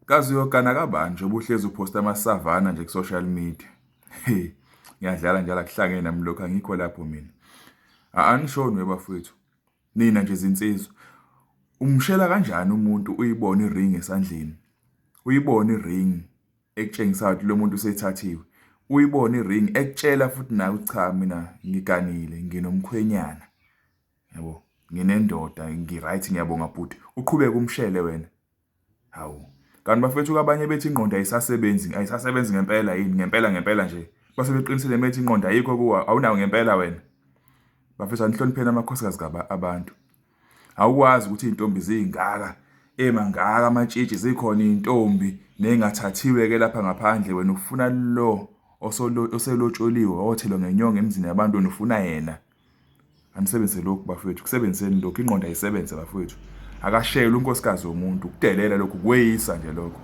Kazi uyogana kabanje obuhlezi uphosta amasavana nje ku-social media. Hey, ngiyadlala njalo akuhlangene nami lokho angikho lapho mina. Anishoni webafowethu. Nina nje izinsizwa. Umshela kanjani umuntu uyibona iring esandleni? Uyibona iring ekutshengisa ukuthi lo muntu usethathiwe. Uyibona iring ekutshela futhi nawe cha mina ngiganile nginomkhwenyana. Yabo, nginendoda ngiright ngiyabonga bhuti. Uqhubeka umshele wena. Hawu. Kanti bafethu abanye bethi ingqondo ayisasebenzi ngempela yini ngempela nje. Base beqinisele methi ingqondo ayikho kuwa awunawo ngempela wena. Bafethu anihlonipheni amakhosikazi abantu. Awukwazi ukuthi izintombi zingaka emangaka amatshitshi zikhona izintombi nengathathiwe ke lapha ngaphandle wena ufuna lo oselotsholiwe othelwa ngenyongo emzini yabantu ufuna yena. Anisebenze lokhu bafethu kusebenzeni lokhu ingqondo ayisebenze bafethu. Akashayela unkosikazi womuntu kudelela lokhu kweyisa nje lokho.